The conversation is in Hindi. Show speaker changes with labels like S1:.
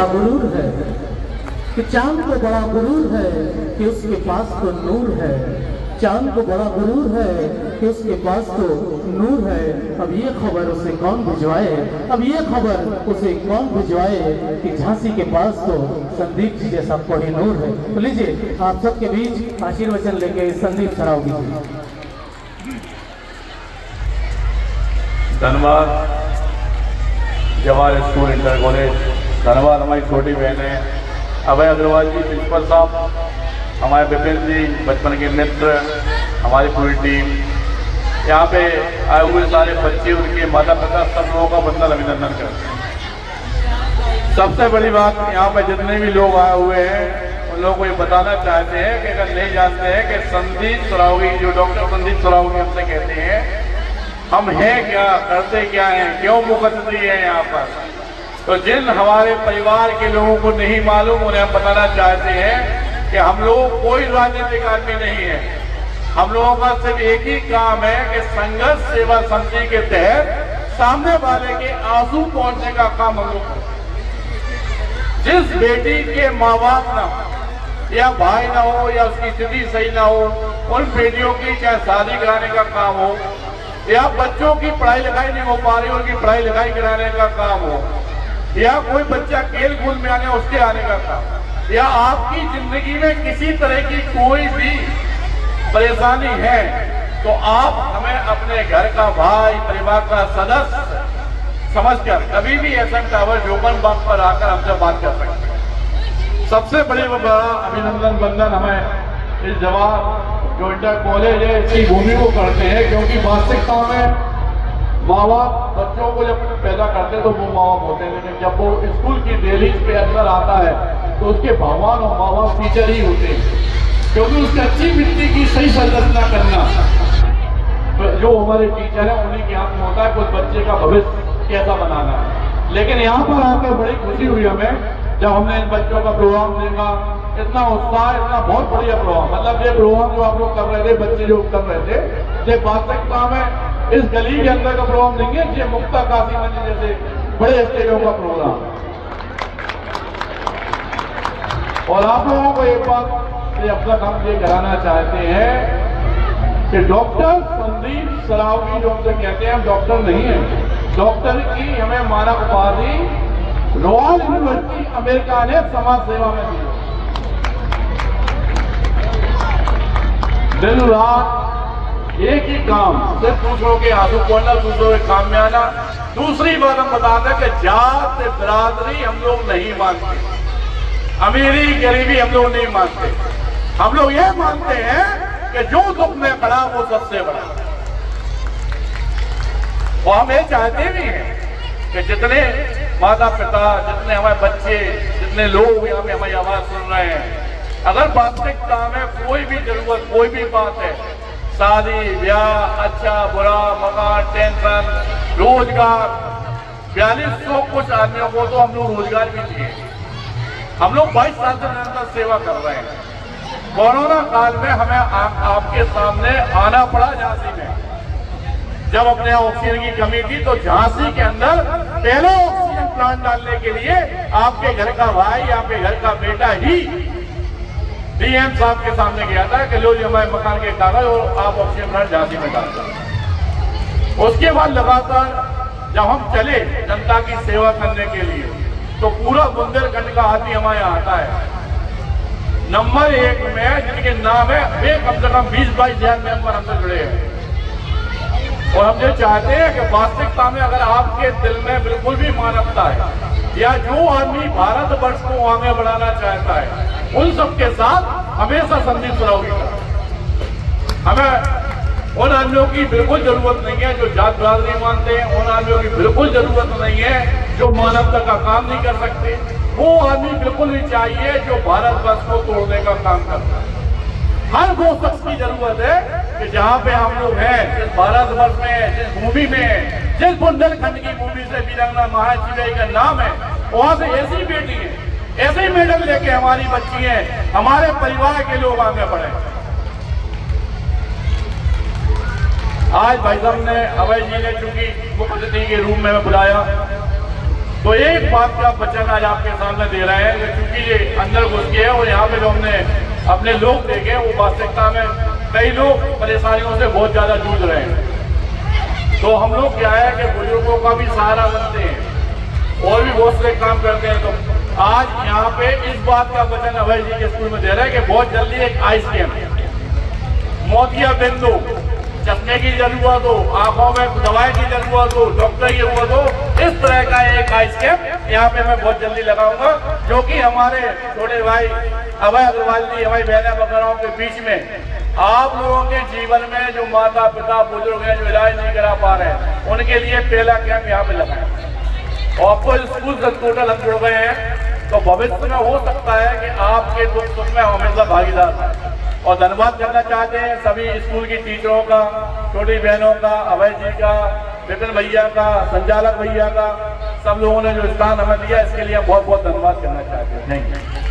S1: गुरूर है कि चांद को बड़ा गुरूर है कि उसके पास तो नूर है। चांद को बड़ा गुरूर है कि उसके पास तो नूर है। अब ये खबर उसे कौन भिजवाए, अब ये खबर उसे कौन भिजवाए कि झांसी के पास तो संदीप जी जैसा कोहिनूर है। तो लीजिए आप सबके बीच आशीर्वचन लेके संदीप सराव कीजिए।
S2: धन्यवाद जवाहर स्कूल इंटर कॉलेज, धन्यवाद हमारी छोटी बहन है अभय अग्रवाल जी, प्रिंसिपल साहब, हमारे विपिन जी बचपन के मित्र, हमारी पूरी टीम, यहाँ पे आए हुए सारे बच्चे, उनके माता पिता, सब लोगों का बंदन अभिनंदन करते हैं। सबसे बड़ी बात, यहाँ पे जितने भी लोग आए हुए हैं उन लोगों को ये बताना चाहते हैं कि अगर नहीं जानते हैं कि संदीप सरावगी, जो डॉक्टर संदीप सरावगी हमसे कहते हैं, हम हैं क्या, करते क्या हैं, क्यों मुकद्दरी है यहाँ पर, तो जिन हमारे परिवार के लोगों को नहीं मालूम उन्हें हम बताना चाहते हैं कि हम लोग कोई राजनीतिक आदमी नहीं है। हम लोगों का सिर्फ एक ही काम है कि संघर्ष सेवा समिति के तहत सामने वाले के आंसू पहुंचने का काम हम लोग करते हैं। जिस बेटी के माँ बाप ना हो या भाई ना हो या उसकी स्थिति सही ना हो, उन बेटियों की चाहे शादी कराने का काम हो या बच्चों की पढ़ाई लिखाई नहीं हो पा रही, उनकी पढ़ाई लिखाई कराने का काम हो, या कोई बच्चा खेल कूद में आने उसके आने का काम, या आपकी जिंदगी में किसी तरह की कोई भी परेशानी है, तो आप हमें अपने घर का भाई, परिवार का सदस्य समझकर कभी भी एसएम टावर जोबन बाग पर आकर हमसे बात कर सकते हैं। सबसे बड़े बड़ा अभिनंदन बंदन हमें इस जवाहर जो इंटर कॉलेज है इसकी भूमि को करते हैं, क्योंकि वास्तविकता में माँ बाप बच्चों को जब पैदा करते हैं तो वो माँ बाप होते हैं, लेकिन जब वो स्कूल की दहलीज पे अंदर आता है तो उसके भगवान और माँ बाप टीचर ही होते हैं, क्योंकि उसकी अच्छी मिट्टी की सही संरचना करना जो हमारे टीचर हैं उन्हीं के हाथ में होता है, कुछ बच्चे का भविष्य कैसा बनाना है। लेकिन यहाँ पर आकर बड़ी खुशी हुई हमें जब हमने इन बच्चों का प्रोग्राम देखा, इतना उत्साह, इतना बहुत बढ़िया प्रोग्राम, मतलब ये प्रोग्राम जो आप लोग कर रहे थे, बच्चे जो कर रहे थे, ये वास्तविकता में इस गली के अंदर का प्रोग्राम नहीं है, ये मुक्ता काशी मंदिर जैसे बड़े स्टेजों का प्रोग्राम। और आप लोगों को एक बात से अब तक हम ये कराना चाहते हैं कि डॉक्टर संदीप सरावगी जो हमसे कहते हैं, हम डॉक्टर नहीं है, डॉक्टर की हमें मानव उपाधि रॉयल यूनिवर्सिटी अमेरिका ने समाज सेवा में दी। दिन रात एक ही काम, सिर्फ दूसरों के आंसू पोंछना, दूसरों के काम में आना। दूसरी बात हम बताते हैं कि जात बिरादरी हम लोग नहीं मानते, अमीरी गरीबी हम लोग नहीं मानते। हम लोग ये मानते हैं कि जो दुख में खड़ा वो सबसे बड़ा, और हम ये चाहते भी हैं कि जितने माता पिता, जितने हमारे बच्चे, जितने लोग यहाँ पे हमारी आवाज सुन रहे हैं, अगर वास्तविकता में कोई भी जरूरत, कोई भी बात है, शादी ब्याह, अच्छा बुरा, मकान, टेंशन, रोजगार, 4200 कुछ आदमियों को तो हम लोग रोजगार भी दिए। हम लोग 22 साल से निरंतर सेवा कर रहे हैं। कोरोना काल में हमें आपके सामने आना पड़ा झांसी में, जब अपने यहाँ ऑक्सीजन की कमी थी, तो झांसी के अंदर पहले ऑक्सीजन प्लांट डालने के लिए आपके घर का भाई, आपके घर का बेटा ही डीएम साहब के सामने गया था कि लो जी हमारे मकान के कागज और आप ऑक्सीजन प्लांट झांसी में डाल दें। उसके बाद लगातार जब हम चले जनता की सेवा करने के लिए, तो पूरा बुंदेलखंड का आदमी हमारे यहाँ आता है। नंबर 1 में जिनके नाम है, वे कम से कम 20-22 हजार मेंबर हमसे जुड़े हैं। और हम ये चाहते हैं कि वास्तविकता में अगर आपके दिल में बिल्कुल भी मानवता है, या जो आदमी भारतवर्ष को आगे बढ़ाना चाहता है, उन सबके साथ हमेशा संदीप सरावगी का। हमें उन आदमियों की बिल्कुल जरूरत नहीं है जो जात बिरादरी मानते हैं, उन आदमियों की बिल्कुल जरूरत नहीं है जो मानवता का काम नहीं कर सकते। वो आदमी बिल्कुल नहीं चाहिए जो भारतवर्ष को तोड़ने का काम करता है। हर वो शख्स की जरूरत है कि जहाँ पे हम लोग हैं, जिस भारतवर्ष में, जिस भूमि में, जिस बुंदेलखंड की भूमि से वीरांगना महाराज का नाम है, वहां से ऐसी बेटी है, ऐसे ही मेडल लेके हमारी बच्ची है, हमारे परिवार के लोग आगे बढ़े। आज भाई साहब ने, अभय जी ने चूंकि मुख्य अतिथि के रूप में बुलाया, तो एक बात का वचन आज आपके सामने दे रहे हैं कि चूंकि ये अंदर घुस गए हैं और यहाँ पे जो हमने अपने लोग देखे वो वास्तविकता में कई लोग परेशानियों से बहुत ज़्यादा जूझ रहे हैं। तो हम लोग क्या है कि बुजुर्गों का भी सहारा बनते हैं और भी बहुत से काम करते हैं। तो आज यहाँ पे इस बात का वचन अभय जी के स्कूल में दे रहे हैं कि बहुत जल्दी एक आइस कैंप, मोतिया बिंदु, चश्मे की जरूरत हो, आंखों में दवाई की जरूरत हो, डॉक्टर की जरूरत हो, इस तरह का एक आइस कैंप यहाँ पे मैं बहुत जल्दी लगाऊंगा, जो कि हमारे छोटे भाई अभय अग्रवाल जी, हमारी बहनें वगैरह के बीच में आप लोगों के जीवन में जो माता पिता बुजुर्ग हैं जो इलाज नहीं करा पा रहे हैं, उनके लिए पहला कैंप यहाँ पे लगाएं। और आपको स्कूल से टोटल हम जुड़ गए हैं, तो भविष्य में हो सकता है कि आपके दुख सुख में हमेशा भागीदार हैं। और धन्यवाद करना चाहते हैं सभी स्कूल की टीचरों का, छोटी बहनों का, अभय जी का, विपिन भैया का, संचालक भैया का, सब लोगों ने जो स्थान हमें दिया इसके लिए बहुत बहुत धन्यवाद करना चाहते हैं। Thank you.